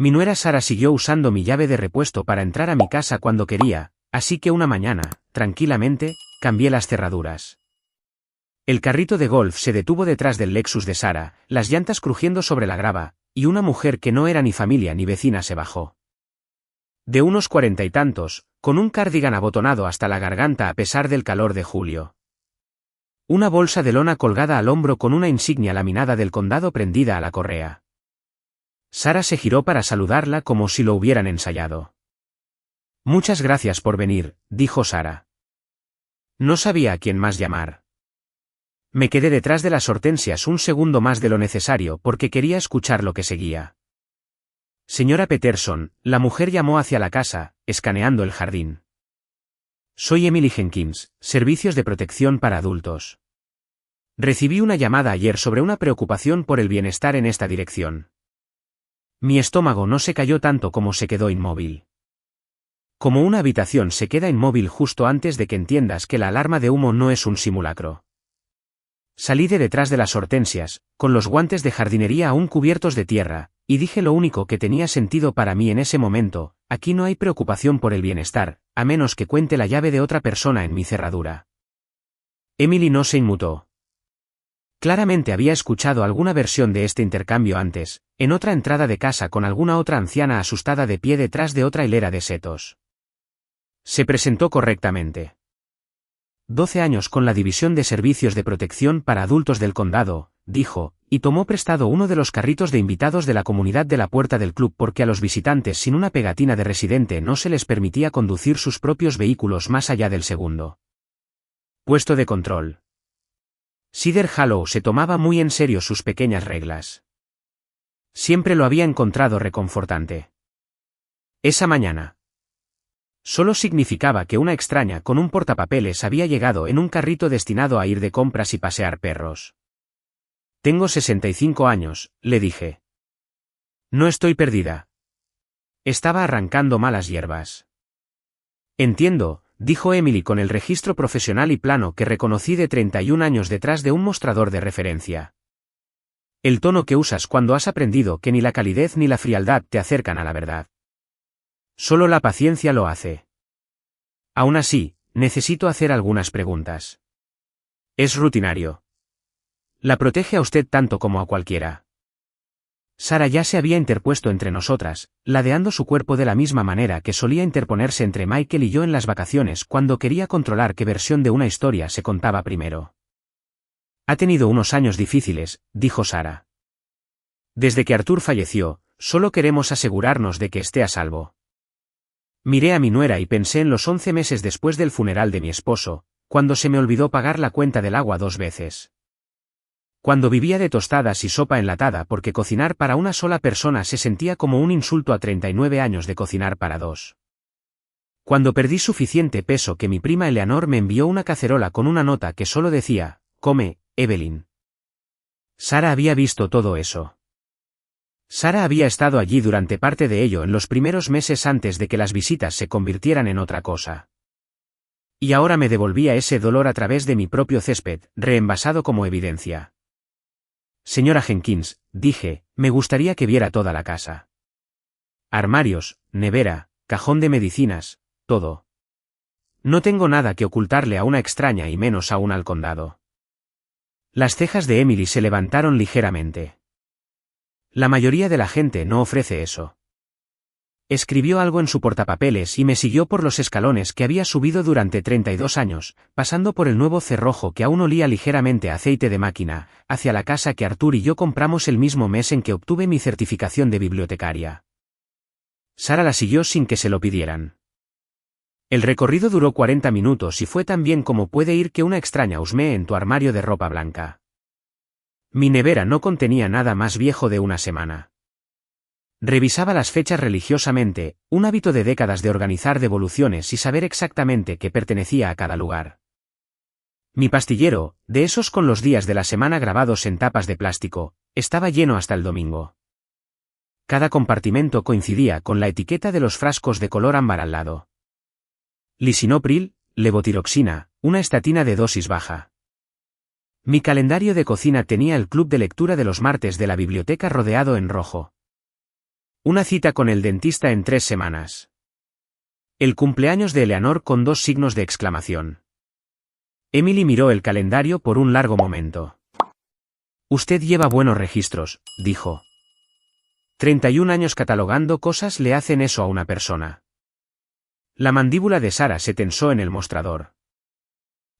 Mi nuera Sara siguió usando mi llave de repuesto para entrar a mi casa cuando quería, así que una mañana, tranquilamente, cambié las cerraduras. El carrito de golf se detuvo detrás del Lexus de Sara, las llantas crujiendo sobre la grava, y una mujer que no era ni familia ni vecina se bajó. De unos 40 y tantos, con un cardigan abotonado hasta la garganta a pesar del calor de julio. Una bolsa de lona colgada al hombro con una insignia laminada del condado prendida a la correa. Sara se giró para saludarla como si lo hubieran ensayado. Muchas gracias por venir, dijo Sara. No sabía a quién más llamar. Me quedé detrás de las hortensias un segundo más de lo necesario porque quería escuchar lo que seguía. Señora Peterson, la mujer llamó hacia la casa, escaneando el jardín. Soy Emily Jenkins, Servicios de Protección para Adultos. Recibí una llamada ayer sobre una preocupación por el bienestar en esta dirección. Mi estómago no se cayó tanto como se quedó inmóvil. Como una habitación se queda inmóvil justo antes de que entiendas que la alarma de humo no es un simulacro. Salí de detrás de las hortensias, con los guantes de jardinería aún cubiertos de tierra, y dije lo único que tenía sentido para mí en ese momento: aquí no hay preocupación por el bienestar, a menos que cuente la llave de otra persona en mi cerradura. Emily no se inmutó. Claramente había escuchado alguna versión de este intercambio antes, en otra entrada de casa con alguna otra anciana asustada de pie detrás de otra hilera de setos. Se presentó correctamente. 12 años con la División de Servicios de Protección para Adultos del Condado, dijo, y tomó prestado uno de los carritos de invitados de la comunidad de la puerta del club porque a los visitantes sin una pegatina de residente no se les permitía conducir sus propios vehículos más allá del segundo puesto de control. Cedar Hollow se tomaba muy en serio sus pequeñas reglas. Siempre lo había encontrado reconfortante. Esa mañana. Solo significaba que una extraña con un portapapeles había llegado en un carrito destinado a ir de compras y pasear perros. Tengo 65 años, le dije. No estoy perdida. Estaba arrancando malas hierbas. Entiendo, dijo Emily con el registro profesional y plano que reconocí de 31 años detrás de un mostrador de referencia. El tono que usas cuando has aprendido que ni la calidez ni la frialdad te acercan a la verdad. Solo la paciencia lo hace. Aún así, necesito hacer algunas preguntas. Es rutinario. La protege a usted tanto como a cualquiera. Sara ya se había interpuesto entre nosotras, ladeando su cuerpo de la misma manera que solía interponerse entre Michael y yo en las vacaciones cuando quería controlar qué versión de una historia se contaba primero. Ha tenido unos años difíciles, dijo Sara. Desde que Arthur falleció, solo queremos asegurarnos de que esté a salvo. Miré a mi nuera y pensé en los 11 meses después del funeral de mi esposo, cuando se me olvidó pagar la cuenta del agua 2 veces. Cuando vivía de tostadas y sopa enlatada porque cocinar para una sola persona se sentía como un insulto a 39 años de cocinar para 2. Cuando perdí suficiente peso que mi prima Eleanor me envió una cacerola con una nota que solo decía, come, Evelyn. Sara había visto todo eso. Sara había estado allí durante parte de ello en los primeros meses antes de que las visitas se convirtieran en otra cosa. Y ahora me devolvía ese dolor a través de mi propio césped, reenvasado como evidencia. Señora Jenkins, dije, me gustaría que viera toda la casa. Armarios, nevera, cajón de medicinas, todo. No tengo nada que ocultarle a una extraña y menos aún al condado. Las cejas de Emily se levantaron ligeramente. La mayoría de la gente no ofrece eso. Escribió algo en su portapapeles y me siguió por los escalones que había subido durante 32 años, pasando por el nuevo cerrojo que aún olía ligeramente a aceite de máquina, hacia la casa que Arthur y yo compramos el mismo mes en que obtuve mi certificación de bibliotecaria. Sara la siguió sin que se lo pidieran. El recorrido duró 40 minutos y fue tan bien como puede ir que una extraña husmee en tu armario de ropa blanca. Mi nevera no contenía nada más viejo de una semana. Revisaba las fechas religiosamente, un hábito de décadas de organizar devoluciones y saber exactamente qué pertenecía a cada lugar. Mi pastillero, de esos con los días de la semana grabados en tapas de plástico, estaba lleno hasta el domingo. Cada compartimento coincidía con la etiqueta de los frascos de color ámbar al lado. Lisinopril, levotiroxina, una estatina de dosis baja. Mi calendario de cocina tenía el club de lectura de los martes de la biblioteca rodeado en rojo. Una cita con el dentista en 3 semanas. El cumpleaños de Eleanor con 2 signos de exclamación. Emily miró el calendario por un largo momento. Usted lleva buenos registros, dijo. 31 años catalogando cosas le hacen eso a una persona. La mandíbula de Sarah se tensó en el mostrador.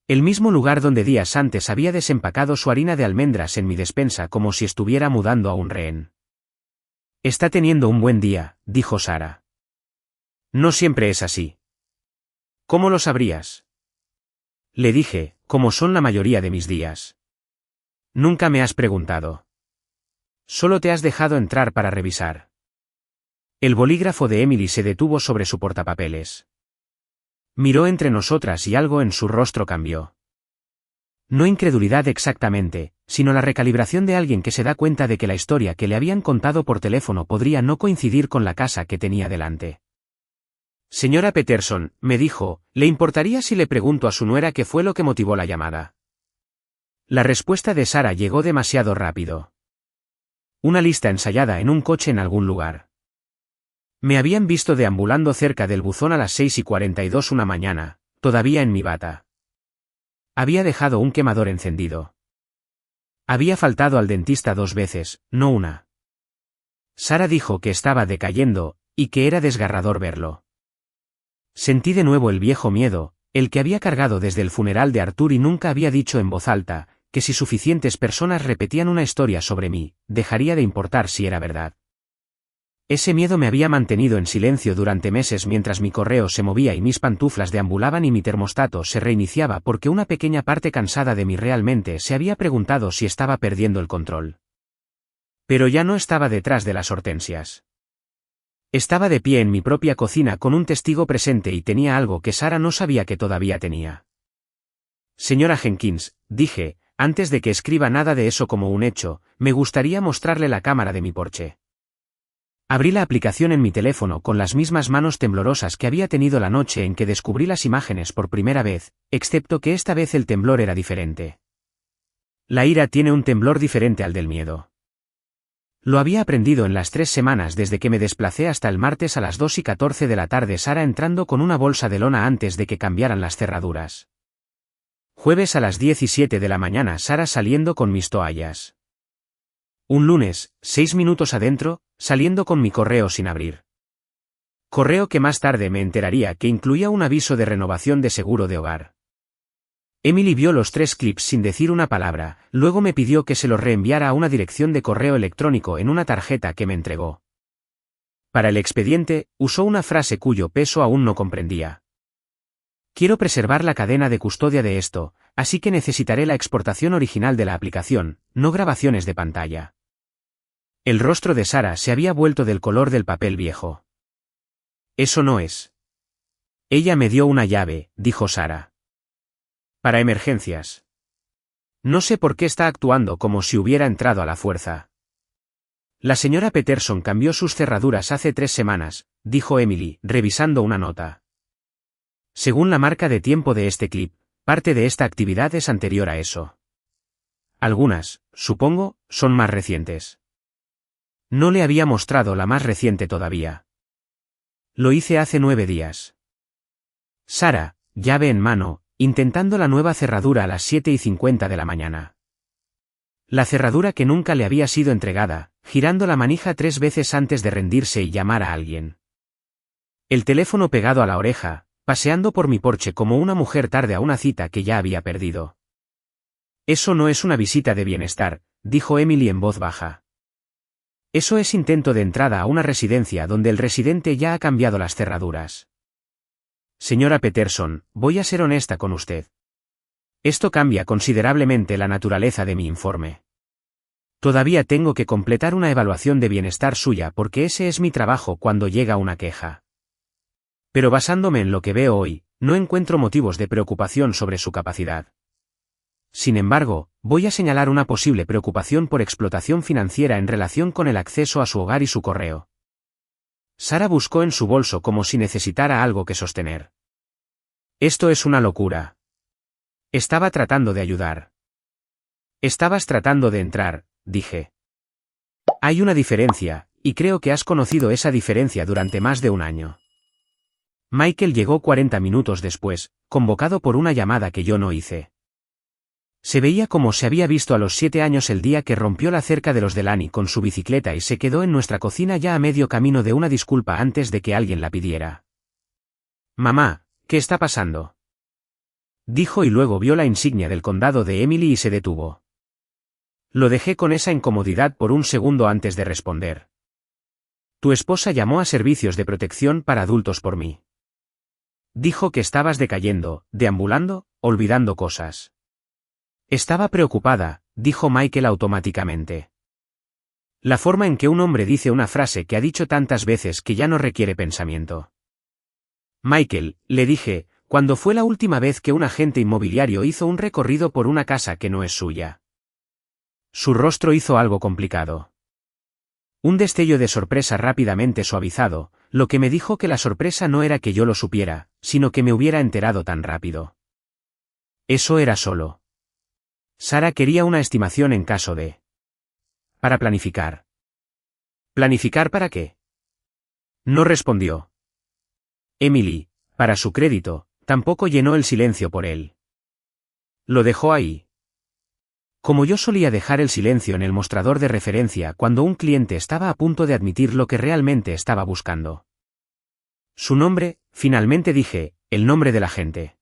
El mismo lugar donde días antes había desempacado su harina de almendras en mi despensa como si estuviera mudando a un rehén. Está teniendo un buen día, dijo Sarah. No siempre es así. ¿Cómo lo sabrías? Le dije, como son la mayoría de mis días. Nunca me has preguntado. Solo te has dejado entrar para revisar. El bolígrafo de Emily se detuvo sobre su portapapeles. Miró entre nosotras y algo en su rostro cambió. No incredulidad exactamente, sino la recalibración de alguien que se da cuenta de que la historia que le habían contado por teléfono podría no coincidir con la casa que tenía delante. Señora Peterson, me dijo, ¿le importaría si le pregunto a su nuera qué fue lo que motivó la llamada? La respuesta de Sarah llegó demasiado rápido. Una lista ensayada en un coche en algún lugar. Me habían visto deambulando cerca del buzón a las 6:42 una mañana, todavía en mi bata. Había dejado un quemador encendido. Había faltado al dentista 2 veces, no una. Sarah dijo que estaba decayendo, y que era desgarrador verlo. Sentí de nuevo el viejo miedo, el que había cargado desde el funeral de Arthur y nunca había dicho en voz alta, que si suficientes personas repetían una historia sobre mí, dejaría de importar si era verdad. Ese miedo me había mantenido en silencio durante meses mientras mi correo se movía y mis pantuflas deambulaban y mi termostato se reiniciaba porque una pequeña parte cansada de mí realmente se había preguntado si estaba perdiendo el control. Pero ya no estaba detrás de las hortensias. Estaba de pie en mi propia cocina con un testigo presente y tenía algo que Sarah no sabía que todavía tenía. Señora Jenkins, dije, antes de que escriba nada de eso como un hecho, me gustaría mostrarle la cámara de mi porche. Abrí la aplicación en mi teléfono con las mismas manos temblorosas que había tenido la noche en que descubrí las imágenes por primera vez, excepto que esta vez el temblor era diferente. La ira tiene un temblor diferente al del miedo. Lo había aprendido en las 3 semanas desde que me desplacé hasta el martes a las 2:14 de la tarde, Sarah entrando con una bolsa de lona antes de que cambiaran las cerraduras. Jueves a las 17 de la mañana, Sarah saliendo con mis toallas. Un lunes, 6 minutos adentro, saliendo con mi correo sin abrir. Correo que más tarde me enteraría que incluía un aviso de renovación de seguro de hogar. Emily vio los 3 clips sin decir una palabra, luego me pidió que se los reenviara a una dirección de correo electrónico en una tarjeta que me entregó. Para el expediente, usó una frase cuyo peso aún no comprendía. Quiero preservar la cadena de custodia de esto, así que necesitaré la exportación original de la aplicación, no grabaciones de pantalla. El rostro de Sarah se había vuelto del color del papel viejo. Eso no es. Ella me dio una llave, dijo Sarah. Para emergencias. No sé por qué está actuando como si hubiera entrado a la fuerza. La señora Peterson cambió sus cerraduras hace 3 semanas, dijo Emily, revisando una nota. Según la marca de tiempo de este clip, parte de esta actividad es anterior a eso. Algunas, supongo, son más recientes. No le había mostrado la más reciente todavía. Lo hice hace 9 días. Sarah, llave en mano, intentando la nueva cerradura a las 7:50 de la mañana. La cerradura que nunca le había sido entregada, girando la manija 3 veces antes de rendirse y llamar a alguien. El teléfono pegado a la oreja, paseando por mi porche como una mujer tarde a una cita que ya había perdido. Eso no es una visita de bienestar, dijo Emily en voz baja. Eso es intento de entrada a una residencia donde el residente ya ha cambiado las cerraduras. Señora Peterson, voy a ser honesta con usted. Esto cambia considerablemente la naturaleza de mi informe. Todavía tengo que completar una evaluación de bienestar suya porque ese es mi trabajo cuando llega una queja. Pero basándome en lo que veo hoy, no encuentro motivos de preocupación sobre su capacidad. Sin embargo, voy a señalar una posible preocupación por explotación financiera en relación con el acceso a su hogar y su correo. Sarah buscó en su bolso como si necesitara algo que sostener. Esto es una locura. Estaba tratando de ayudar. Estabas tratando de entrar, dije. Hay una diferencia, y creo que has conocido esa diferencia durante más de un año. Michael llegó 40 minutos después, convocado por una llamada que yo no hice. Se veía como se había visto a los 7 años el día que rompió la cerca de los Delany con su bicicleta y se quedó en nuestra cocina ya a medio camino de una disculpa antes de que alguien la pidiera. «Mamá, ¿qué está pasando?», dijo y luego vio la insignia del condado de Emily y se detuvo. Lo dejé con esa incomodidad por un segundo antes de responder. «Tu esposa llamó a servicios de protección para adultos por mí. Dijo que estabas decayendo, deambulando, olvidando cosas». Estaba preocupada, dijo Michael automáticamente. La forma en que un hombre dice una frase que ha dicho tantas veces que ya no requiere pensamiento. Michael, le dije, ¿cuándo fue la última vez que un agente inmobiliario hizo un recorrido por una casa que no es suya? Su rostro hizo algo complicado. Un destello de sorpresa rápidamente suavizado, lo que me dijo que la sorpresa no era que yo lo supiera, sino que me hubiera enterado tan rápido. Eso era solo. Sara quería una estimación en caso de... Para planificar. ¿Planificar para qué? No respondió. Emily, para su crédito, tampoco llenó el silencio por él. Lo dejó ahí. Como yo solía dejar el silencio en el mostrador de referencia cuando un cliente estaba a punto de admitir lo que realmente estaba buscando. Su nombre, finalmente dije, el nombre del agente.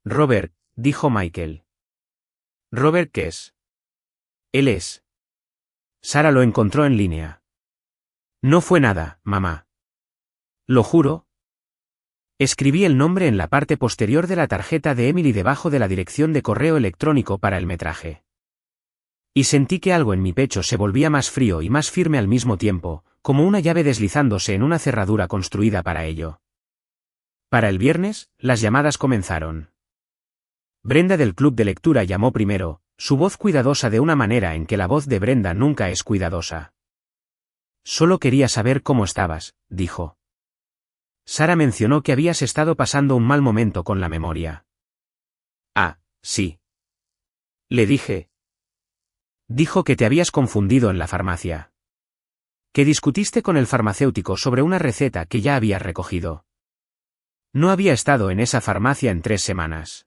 Robert, dijo Michael. ¿Robert qué es? Él es. Sara lo encontró en línea. No fue nada, mamá. Lo juro. Escribí el nombre en la parte posterior de la tarjeta de Emily debajo de la dirección de correo electrónico para el metraje. Y sentí que algo en mi pecho se volvía más frío y más firme al mismo tiempo, como una llave deslizándose en una cerradura construida para ello. Para el viernes, las llamadas comenzaron. Brenda del club de lectura llamó primero, su voz cuidadosa de una manera en que la voz de Brenda nunca es cuidadosa. Solo quería saber cómo estabas, dijo. Sara mencionó que habías estado pasando un mal momento con la memoria. Ah, sí. Le dije. Dijo que te habías confundido en la farmacia. Que discutiste con el farmacéutico sobre una receta que ya habías recogido. No había estado en esa farmacia en 3 semanas.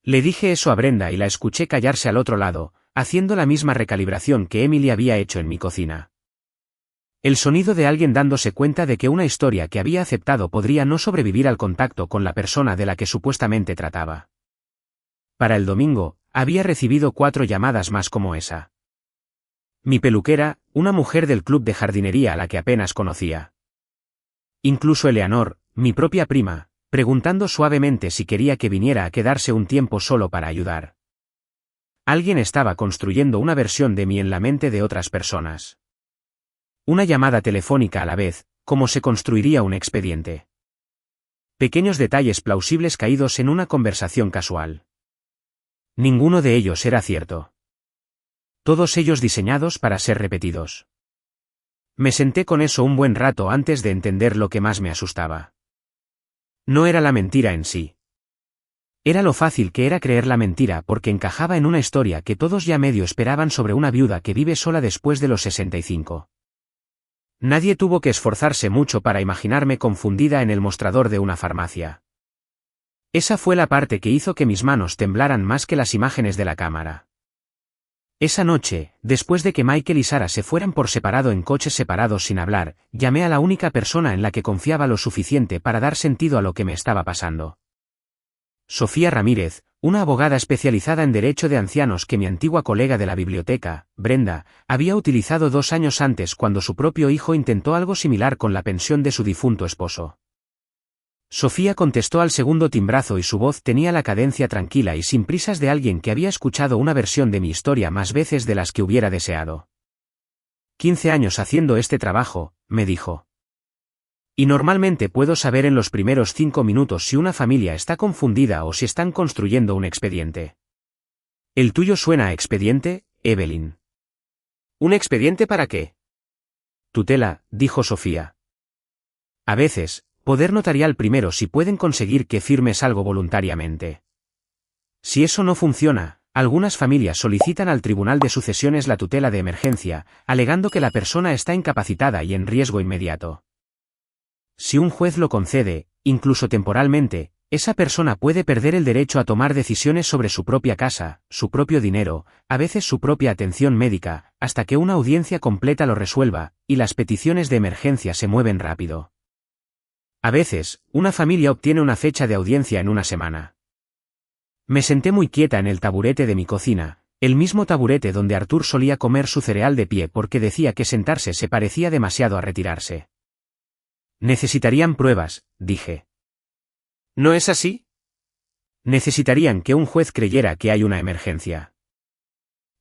Le dije eso a Brenda y la escuché callarse al otro lado, haciendo la misma recalibración que Emily había hecho en mi cocina. El sonido de alguien dándose cuenta de que una historia que había aceptado podría no sobrevivir al contacto con la persona de la que supuestamente trataba. Para el domingo, había recibido 4 llamadas más como esa. Mi peluquera, una mujer del club de jardinería a la que apenas conocía. Incluso Eleanor, mi propia prima, preguntando suavemente si quería que viniera a quedarse un tiempo solo para ayudar. Alguien estaba construyendo una versión de mí en la mente de otras personas. Una llamada telefónica a la vez, como se construiría un expediente. Pequeños detalles plausibles caídos en una conversación casual. Ninguno de ellos era cierto. Todos ellos diseñados para ser repetidos. Me senté con eso un buen rato antes de entender lo que más me asustaba. No era la mentira en sí. Era lo fácil que era creer la mentira porque encajaba en una historia que todos ya medio esperaban sobre una viuda que vive sola después de los 65. Nadie tuvo que esforzarse mucho para imaginarme confundida en el mostrador de una farmacia. Esa fue la parte que hizo que mis manos temblaran más que las imágenes de la cámara. Esa noche, después de que Michael y Sara se fueran por separado en coches separados sin hablar, llamé a la única persona en la que confiaba lo suficiente para dar sentido a lo que me estaba pasando. Sofía Ramírez, una abogada especializada en derecho de ancianos que mi antigua colega de la biblioteca, Brenda, había utilizado 2 años antes cuando su propio hijo intentó algo similar con la pensión de su difunto esposo. Sofía contestó al segundo timbrazo y su voz tenía la cadencia tranquila y sin prisas de alguien que había escuchado una versión de mi historia más veces de las que hubiera deseado. 15 años haciendo este trabajo, me dijo. Y normalmente puedo saber en los primeros 5 minutos si una familia está confundida o si están construyendo un expediente. ¿El tuyo suena a expediente, Evelyn? ¿Un expediente para qué? Tutela, dijo Sofía. A veces, poder notarial primero si pueden conseguir que firmes algo voluntariamente. Si eso no funciona, algunas familias solicitan al Tribunal de Sucesiones la tutela de emergencia, alegando que la persona está incapacitada y en riesgo inmediato. Si un juez lo concede, incluso temporalmente, esa persona puede perder el derecho a tomar decisiones sobre su propia casa, su propio dinero, a veces su propia atención médica, hasta que una audiencia completa lo resuelva, y las peticiones de emergencia se mueven rápido. A veces, una familia obtiene una fecha de audiencia en una semana. Me senté muy quieta en el taburete de mi cocina, el mismo taburete donde Arthur solía comer su cereal de pie porque decía que sentarse se parecía demasiado a retirarse. Necesitarían pruebas, dije. ¿No es así? Necesitarían que un juez creyera que hay una emergencia.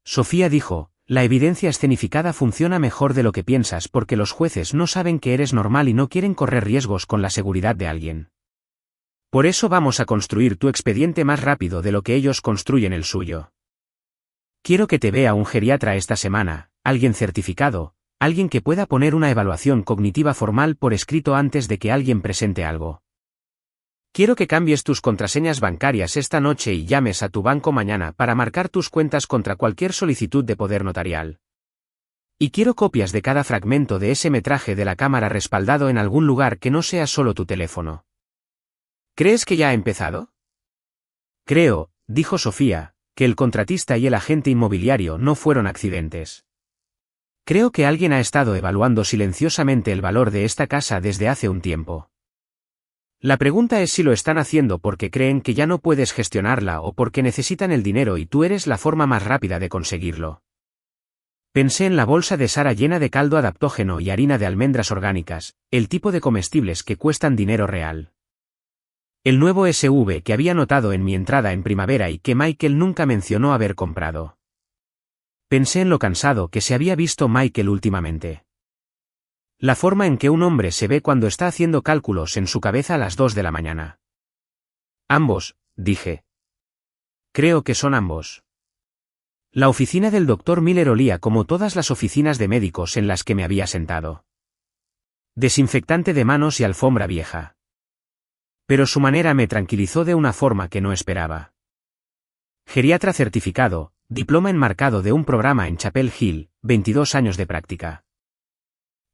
Sofía dijo, la evidencia escenificada funciona mejor de lo que piensas porque los jueces no saben que eres normal y no quieren correr riesgos con la seguridad de alguien. Por eso vamos a construir tu expediente más rápido de lo que ellos construyen el suyo. Quiero que te vea un geriatra esta semana, alguien certificado, alguien que pueda poner una evaluación cognitiva formal por escrito antes de que alguien presente algo. Quiero que cambies tus contraseñas bancarias esta noche y llames a tu banco mañana para marcar tus cuentas contra cualquier solicitud de poder notarial. Y quiero copias de cada fragmento de ese metraje de la cámara respaldado en algún lugar que no sea solo tu teléfono. ¿Crees que ya ha empezado? Creo, dijo Sofía, que el contratista y el agente inmobiliario no fueron accidentes. Creo que alguien ha estado evaluando silenciosamente el valor de esta casa desde hace un tiempo. La pregunta es si lo están haciendo porque creen que ya no puedes gestionarla o porque necesitan el dinero y tú eres la forma más rápida de conseguirlo. Pensé en la bolsa de Sara llena de caldo adaptógeno y harina de almendras orgánicas, el tipo de comestibles que cuestan dinero real. El nuevo SUV que había notado en mi entrada en primavera y que Michael nunca mencionó haber comprado. Pensé en lo cansado que se había visto Michael últimamente. La forma en que un hombre se ve cuando está haciendo cálculos en su cabeza a las 2 de la mañana. Ambos, dije. Creo que son ambos. La oficina del Dr. Miller olía como todas las oficinas de médicos en las que me había sentado. Desinfectante de manos y alfombra vieja. Pero su manera me tranquilizó de una forma que no esperaba. Geriatra certificado, diploma enmarcado de un programa en Chapel Hill, 22 años de práctica.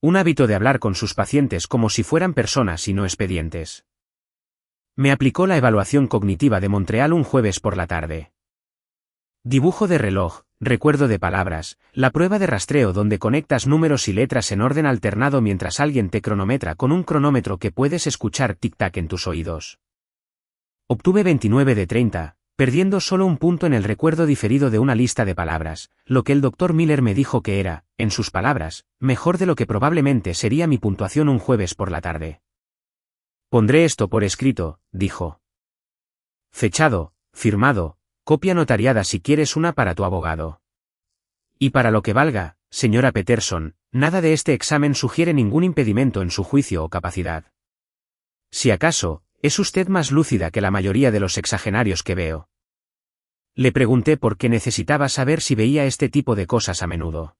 Un hábito de hablar con sus pacientes como si fueran personas y no expedientes. Me aplicó la evaluación cognitiva de Montreal un jueves por la tarde. Dibujo de reloj, recuerdo de palabras, la prueba de rastreo donde conectas números y letras en orden alternado mientras alguien te cronometra con un cronómetro que puedes escuchar tic-tac en tus oídos. Obtuve 29 de 30. Perdiendo solo un punto en el recuerdo diferido de una lista de palabras, lo que el Dr. Miller me dijo que era, en sus palabras, mejor de lo que probablemente sería mi puntuación un jueves por la tarde. Pondré esto por escrito, dijo. Fechado, firmado, copia notariada si quieres una para tu abogado. Y para lo que valga, señora Peterson, nada de este examen sugiere ningún impedimento en su juicio o capacidad. Si acaso, es usted más lúcida que la mayoría de los sexagenarios que veo. Le pregunté por qué necesitaba saber si veía este tipo de cosas a menudo.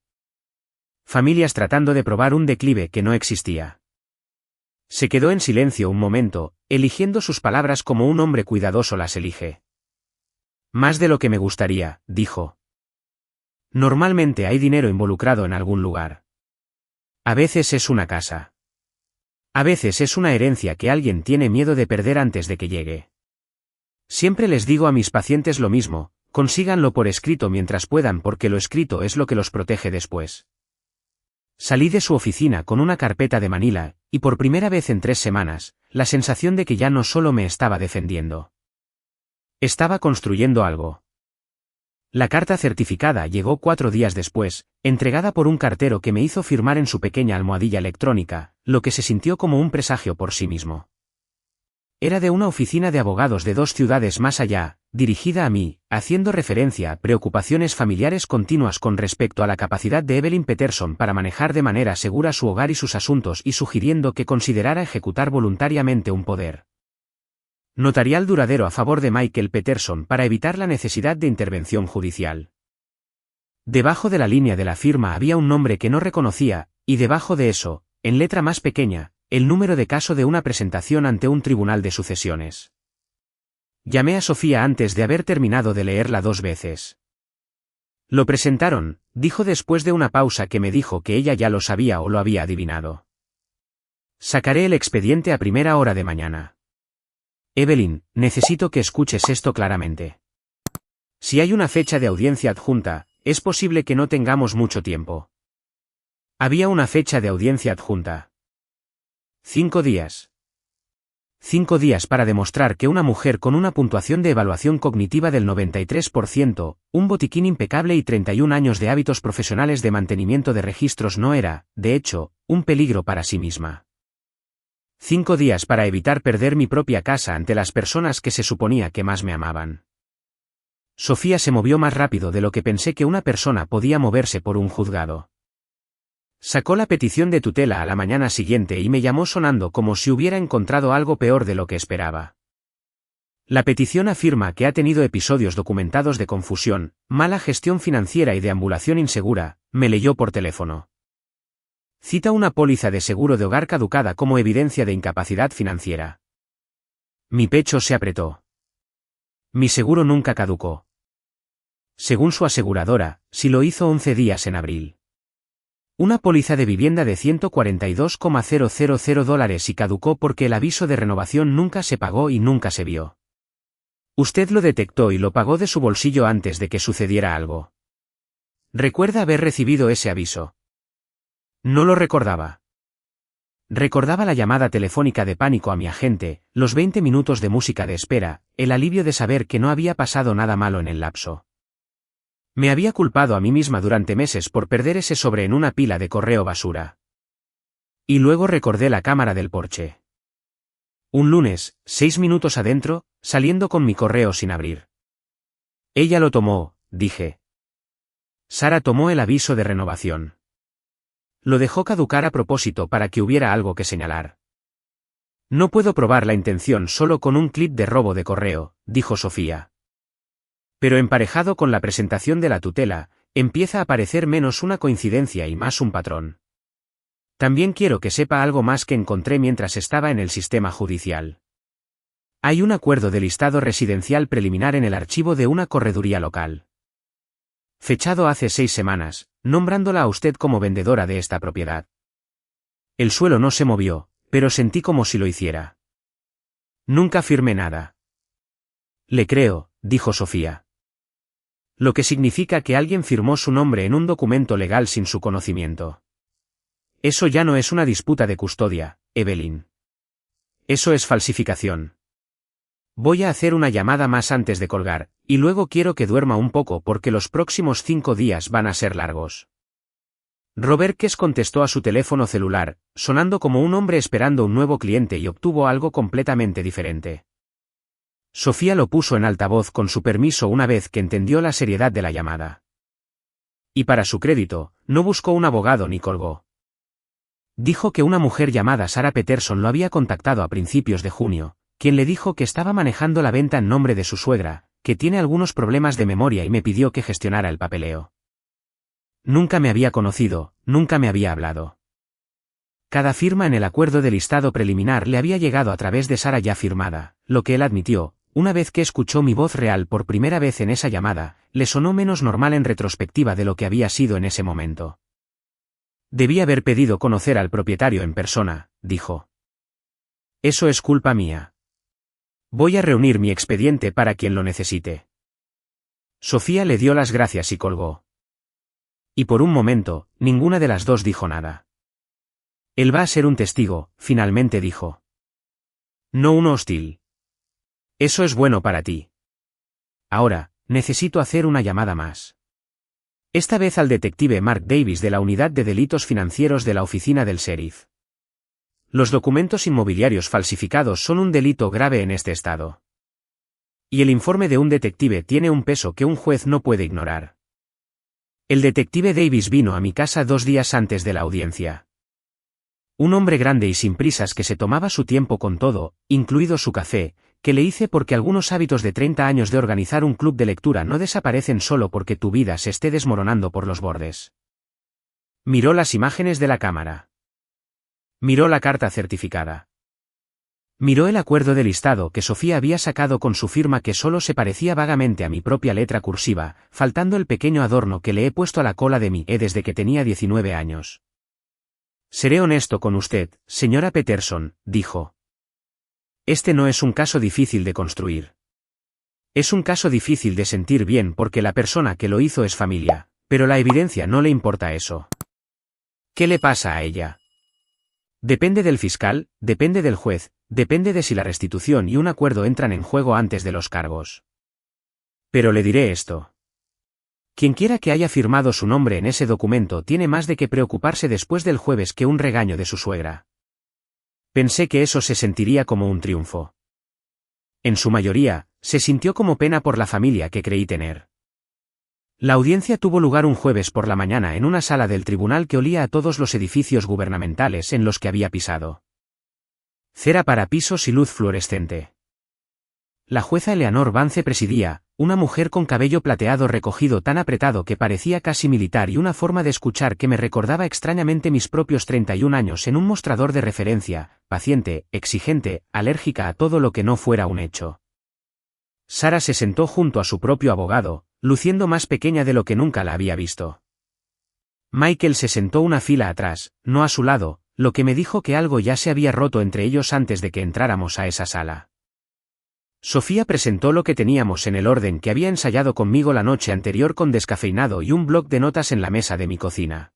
Familias tratando de probar un declive que no existía. Se quedó en silencio un momento, eligiendo sus palabras como un hombre cuidadoso las elige. Más de lo que me gustaría, dijo. Normalmente hay dinero involucrado en algún lugar. A veces es una casa. A veces es una herencia que alguien tiene miedo de perder antes de que llegue. Siempre les digo a mis pacientes lo mismo, consíganlo por escrito mientras puedan porque lo escrito es lo que los protege después. Salí de su oficina con una carpeta de Manila, y por primera vez en 3 semanas, la sensación de que ya no solo me estaba defendiendo. Estaba construyendo algo. La carta certificada llegó 4 días después, entregada por un cartero que me hizo firmar en su pequeña almohadilla electrónica, lo que se sintió como un presagio por sí mismo. Era de una oficina de abogados de 2 ciudades más allá, dirigida a mí, haciendo referencia a preocupaciones familiares continuas con respecto a la capacidad de Evelyn Peterson para manejar de manera segura su hogar y sus asuntos y sugiriendo que considerara ejecutar voluntariamente un poder notarial duradero a favor de Michael Peterson para evitar la necesidad de intervención judicial. Debajo de la línea de la firma había un nombre que no reconocía, y debajo de eso, en letra más pequeña, el número de caso de una presentación ante un tribunal de sucesiones. Llamé a Sofía antes de haber terminado de leerla 2 veces. Lo presentaron, dijo después de una pausa que me dijo que ella ya lo sabía o lo había adivinado. Sacaré el expediente a primera hora de mañana. Evelyn, necesito que escuches esto claramente. Si hay una fecha de audiencia adjunta, es posible que no tengamos mucho tiempo. Había una fecha de audiencia adjunta. 5 días. 5 días para demostrar que una mujer con una puntuación de evaluación cognitiva del 93%, un botiquín impecable y 31 años de hábitos profesionales de mantenimiento de registros no era, de hecho, un peligro para sí misma. 5 días para evitar perder mi propia casa ante las personas que se suponía que más me amaban. Sofía se movió más rápido de lo que pensé que una persona podía moverse por un juzgado. Sacó la petición de tutela a la mañana siguiente y me llamó sonando como si hubiera encontrado algo peor de lo que esperaba. La petición afirma que ha tenido episodios documentados de confusión, mala gestión financiera y deambulación insegura, me leyó por teléfono. Cita una póliza de seguro de hogar caducada como evidencia de incapacidad financiera. Mi pecho se apretó. Mi seguro nunca caducó. Según su aseguradora, sí lo hizo 11 días en abril. Una póliza de vivienda de $142,000 y caducó porque el aviso de renovación nunca se pagó y nunca se vio. Usted lo detectó y lo pagó de su bolsillo antes de que sucediera algo. ¿Recuerda haber recibido ese aviso? No lo recordaba. Recordaba la llamada telefónica de pánico a mi agente, los 20 minutos de música de espera, el alivio de saber que no había pasado nada malo en el lapso. Me había culpado a mí misma durante meses por perder ese sobre en una pila de correo basura. Y luego recordé la cámara del porche. Un lunes, 6 minutos adentro, saliendo con mi correo sin abrir. Ella lo tomó, dije. Sara tomó el aviso de renovación. Lo dejó caducar a propósito para que hubiera algo que señalar. No puedo probar la intención solo con un clip de robo de correo, dijo Sofía. Pero emparejado con la presentación de la tutela, empieza a parecer menos una coincidencia y más un patrón. También quiero que sepa algo más que encontré mientras estaba en el sistema judicial. Hay un acuerdo de listado residencial preliminar en el archivo de una correduría local. Fechado hace 6 semanas, nombrándola a usted como vendedora de esta propiedad. El suelo no se movió, pero sentí como si lo hiciera. Nunca firmé nada. Le creo, dijo Sofía. Lo que significa que alguien firmó su nombre en un documento legal sin su conocimiento. Eso ya no es una disputa de custodia, Evelyn. Eso es falsificación. Voy a hacer una llamada más antes de colgar, y luego quiero que duerma un poco porque los próximos 5 días van a ser largos. Robert Kess contestó a su teléfono celular, sonando como un hombre esperando un nuevo cliente y obtuvo algo completamente diferente. Sofía lo puso en altavoz con su permiso una vez que entendió la seriedad de la llamada. Y para su crédito, no buscó un abogado ni colgó. Dijo que una mujer llamada Sara Peterson lo había contactado a principios de junio, quien le dijo que estaba manejando la venta en nombre de su suegra, que tiene algunos problemas de memoria y me pidió que gestionara el papeleo. Nunca me había conocido, nunca me había hablado. Cada firma en el acuerdo de listado preliminar le había llegado a través de Sara ya firmada, lo que él admitió. Una vez que escuchó mi voz real por primera vez en esa llamada, le sonó menos normal en retrospectiva de lo que había sido en ese momento. Debí haber pedido conocer al propietario en persona, dijo. Eso es culpa mía. Voy a reunir mi expediente para quien lo necesite. Sofía le dio las gracias y colgó. Y por un momento, ninguna de las dos dijo nada. Él va a ser un testigo, finalmente dijo. No uno hostil. Eso es bueno para ti. Ahora, necesito hacer una llamada más. Esta vez al detective Mark Davis de la Unidad de Delitos Financieros de la Oficina del Sheriff. Los documentos inmobiliarios falsificados son un delito grave en este estado. Y el informe de un detective tiene un peso que un juez no puede ignorar. El detective Davis vino a mi casa 2 días antes de la audiencia. Un hombre grande y sin prisas que se tomaba su tiempo con todo, incluido su café, que le hice porque algunos hábitos de 30 años de organizar un club de lectura no desaparecen solo porque tu vida se esté desmoronando por los bordes. Miró las imágenes de la cámara. Miró la carta certificada. Miró el acuerdo de listado que Sofía había sacado con su firma, que solo se parecía vagamente a mi propia letra cursiva, faltando el pequeño adorno que le he puesto a la cola de mi E desde que tenía 19 años. «Seré honesto con usted, señora Peterson», dijo. «Este no es un caso difícil de construir. Es un caso difícil de sentir bien porque la persona que lo hizo es familia, pero la evidencia no le importa eso. ¿Qué le pasa a ella? Depende del fiscal, depende del juez, depende de si la restitución y un acuerdo entran en juego antes de los cargos. Pero le diré esto. Quienquiera que haya firmado su nombre en ese documento tiene más de qué preocuparse después del jueves que un regaño de su suegra. Pensé que eso se sentiría como un triunfo. En su mayoría, se sintió como pena por la familia que creí tener. La audiencia tuvo lugar un jueves por la mañana en una sala del tribunal que olía a todos los edificios gubernamentales en los que había pisado. Cera para pisos y luz fluorescente. La jueza Eleanor Vance presidía, una mujer con cabello plateado recogido tan apretado que parecía casi militar y una forma de escuchar que me recordaba extrañamente mis propios 31 años en un mostrador de referencia, paciente, exigente, alérgica a todo lo que no fuera un hecho. Sara se sentó junto a su propio abogado, luciendo más pequeña de lo que nunca la había visto. Michael se sentó una fila atrás, no a su lado, lo que me dijo que algo ya se había roto entre ellos antes de que entráramos a esa sala. Sofía presentó lo que teníamos en el orden que había ensayado conmigo la noche anterior con descafeinado y un bloc de notas en la mesa de mi cocina.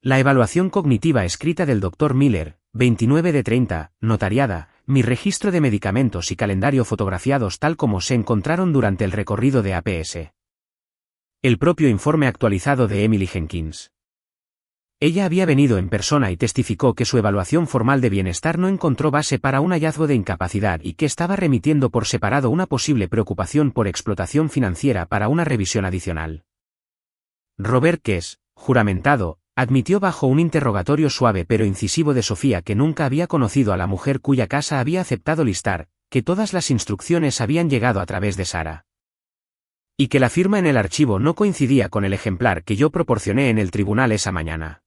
La evaluación cognitiva escrita del Dr. Miller, 29 de 30, notariada, mi registro de medicamentos y calendario fotografiados tal como se encontraron durante el recorrido de APS. El propio informe actualizado de Emily Jenkins. Ella había venido en persona y testificó que su evaluación formal de bienestar no encontró base para un hallazgo de incapacidad y que estaba remitiendo por separado una posible preocupación por explotación financiera para una revisión adicional. Robert Kess, juramentado, admitió bajo un interrogatorio suave pero incisivo de Sofía que nunca había conocido a la mujer cuya casa había aceptado listar, que todas las instrucciones habían llegado a través de Sara. Y que la firma en el archivo no coincidía con el ejemplar que yo proporcioné en el tribunal esa mañana.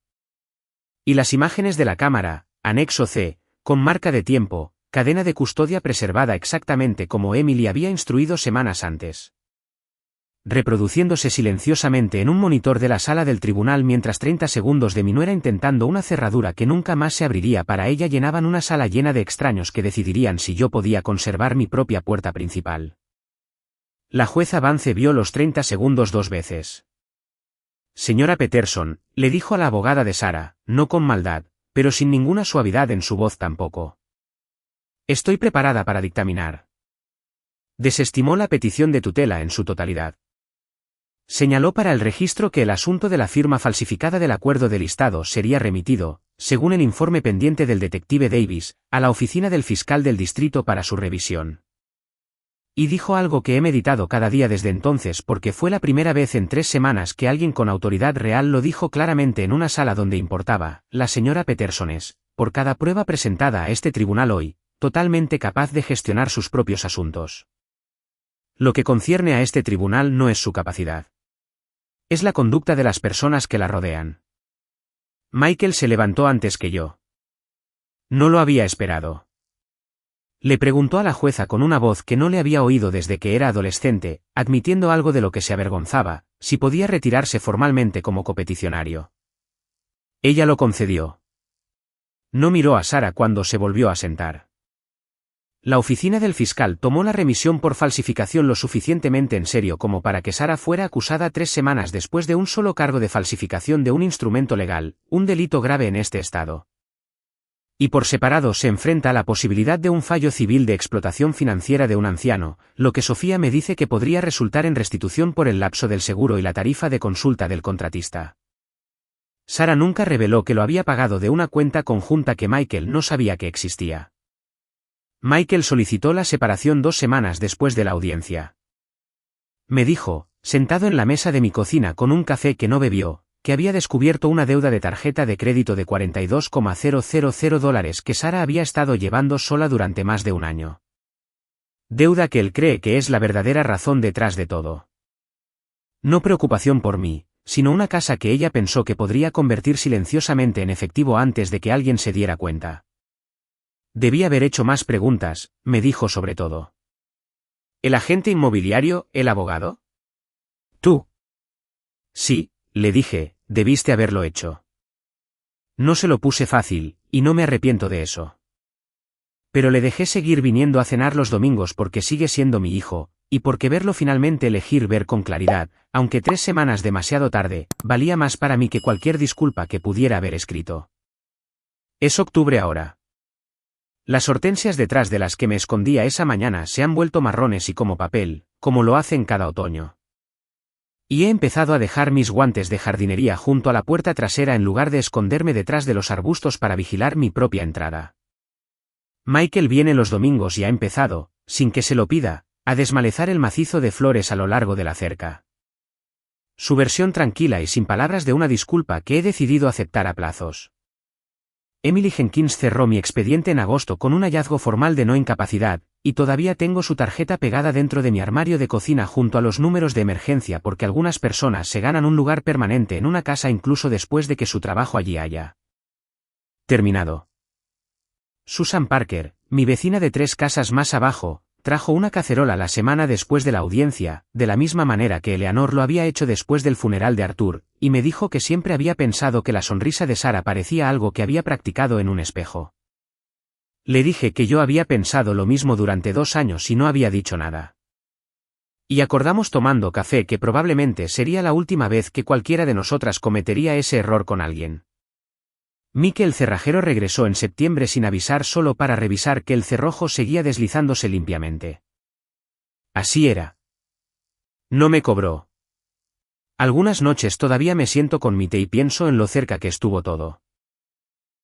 Y las imágenes de la cámara, anexo C, con marca de tiempo, cadena de custodia preservada exactamente como Emily había instruido semanas antes. Reproduciéndose silenciosamente en un monitor de la sala del tribunal mientras 30 segundos de mi nuera intentando una cerradura que nunca más se abriría para ella llenaban una sala llena de extraños que decidirían si yo podía conservar mi propia puerta principal. La jueza Vance vio los 30 segundos 2 veces. Señora Peterson, le dijo a la abogada de Sara, no con maldad, pero sin ninguna suavidad en su voz tampoco. Estoy preparada para dictaminar. Desestimó la petición de tutela en su totalidad. Señaló para el registro que el asunto de la firma falsificada del acuerdo de listado sería remitido, según el informe pendiente del detective Davis, a la oficina del fiscal del distrito para su revisión. Y dijo algo que he meditado cada día desde entonces porque fue la primera vez en 3 semanas que alguien con autoridad real lo dijo claramente en una sala donde importaba, la señora Peterson es, por cada prueba presentada a este tribunal hoy, totalmente capaz de gestionar sus propios asuntos. Lo que concierne a este tribunal no es su capacidad. Es la conducta de las personas que la rodean. Michael se levantó antes que yo. No lo había esperado. Le preguntó a la jueza con una voz que no le había oído desde que era adolescente, admitiendo algo de lo que se avergonzaba, si podía retirarse formalmente como copeticionario. Ella lo concedió. No miró a Sara cuando se volvió a sentar. La oficina del fiscal tomó la remisión por falsificación lo suficientemente en serio como para que Sara fuera acusada 3 semanas después de un solo cargo de falsificación de un instrumento legal, un delito grave en este estado. Y por separado se enfrenta a la posibilidad de un fallo civil de explotación financiera de un anciano, lo que Sofía me dice que podría resultar en restitución por el lapso del seguro y la tarifa de consulta del contratista. Sara nunca reveló que lo había pagado de una cuenta conjunta que Michael no sabía que existía. Michael solicitó la separación 2 semanas después de la audiencia. Me dijo, sentado en la mesa de mi cocina con un café que no bebió, que había descubierto una deuda de tarjeta de crédito de $42,000 que Sara había estado llevando sola durante más de un año. Deuda que él cree que es la verdadera razón detrás de todo. No preocupación por mí, sino una casa que ella pensó que podría convertir silenciosamente en efectivo antes de que alguien se diera cuenta. Debí haber hecho más preguntas, me dijo sobre todo. ¿El agente inmobiliario, el abogado? ¿Tú? Sí, le dije, debiste haberlo hecho. No se lo puse fácil, y no me arrepiento de eso. Pero le dejé seguir viniendo a cenar los domingos porque sigue siendo mi hijo, y porque verlo finalmente elegir ver con claridad, aunque 3 semanas demasiado tarde, valía más para mí que cualquier disculpa que pudiera haber escrito. Es octubre ahora. Las hortensias detrás de las que me escondía esa mañana se han vuelto marrones y como papel, como lo hacen cada otoño. Y he empezado a dejar mis guantes de jardinería junto a la puerta trasera en lugar de esconderme detrás de los arbustos para vigilar mi propia entrada. Michael viene los domingos y ha empezado, sin que se lo pida, a desmalezar el macizo de flores a lo largo de la cerca. Su versión tranquila y sin palabras de una disculpa que he decidido aceptar a plazos. Emily Jenkins cerró mi expediente en agosto con un hallazgo formal de no incapacidad, y todavía tengo su tarjeta pegada dentro de mi armario de cocina junto a los números de emergencia porque algunas personas se ganan un lugar permanente en una casa incluso después de que su trabajo allí haya terminado. Susan Parker, mi vecina de 3 casas más abajo, trajo una cacerola la semana después de la audiencia, de la misma manera que Eleanor lo había hecho después del funeral de Arthur, y me dijo que siempre había pensado que la sonrisa de Sara parecía algo que había practicado en un espejo. Le dije que yo había pensado lo mismo durante 2 años y no había dicho nada. Y acordamos tomando café que probablemente sería la última vez que cualquiera de nosotras cometería ese error con alguien. Mike el cerrajero regresó en septiembre sin avisar solo para revisar que el cerrojo seguía deslizándose limpiamente. Así era. No me cobró. Algunas noches todavía me siento con Mite y pienso en lo cerca que estuvo todo.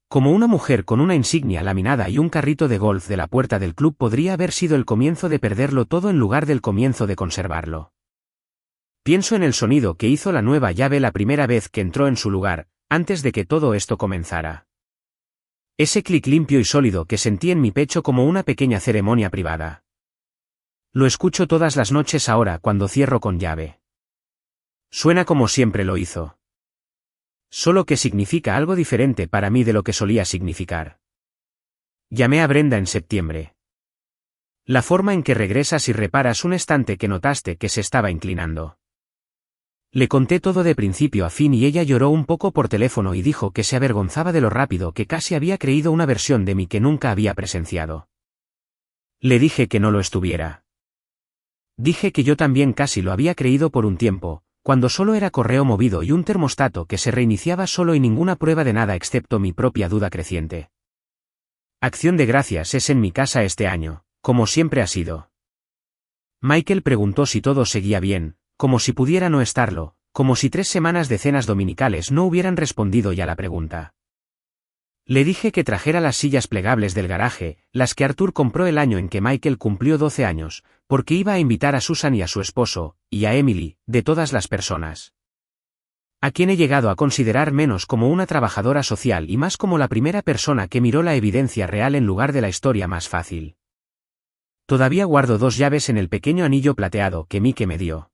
Como una mujer con una insignia laminada y un carrito de golf de la puerta del club podría haber sido el comienzo de perderlo todo en lugar del comienzo de conservarlo. Pienso en el sonido que hizo la nueva llave la primera vez que entró en su lugar, antes de que todo esto comenzara. Ese clic limpio y sólido que sentí en mi pecho como una pequeña ceremonia privada. Lo escucho todas las noches ahora cuando cierro con llave. Suena como siempre lo hizo. Solo que significa algo diferente para mí de lo que solía significar. Llamé a Brenda en septiembre. La forma en que regresas y reparas un estante que notaste que se estaba inclinando. Le conté todo de principio a fin y ella lloró un poco por teléfono y dijo que se avergonzaba de lo rápido que casi había creído una versión de mí que nunca había presenciado. Le dije que no lo estuviera. Dije que yo también casi lo había creído por un tiempo, cuando solo era correo movido y un termostato que se reiniciaba solo y ninguna prueba de nada excepto mi propia duda creciente. Acción de Gracias es en mi casa este año, como siempre ha sido. Michael preguntó si todo seguía bien, como si pudiera no estarlo, como si 3 semanas de cenas dominicales no hubieran respondido ya la pregunta. Le dije que trajera las sillas plegables del garaje, las que Arthur compró el año en que Michael cumplió 12 años, porque iba a invitar a Susan y a su esposo, y a Emily, de todas las personas. A quien he llegado a considerar menos como una trabajadora social y más como la primera persona que miró la evidencia real en lugar de la historia más fácil. Todavía guardo 2 llaves en el pequeño anillo plateado que Mike me dio.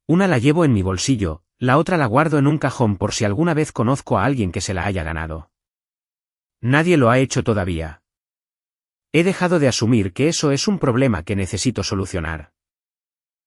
Una la llevo en mi bolsillo, la otra la guardo en un cajón por si alguna vez conozco a alguien que se la haya ganado. Nadie lo ha hecho todavía. He dejado de asumir que eso es un problema que necesito solucionar.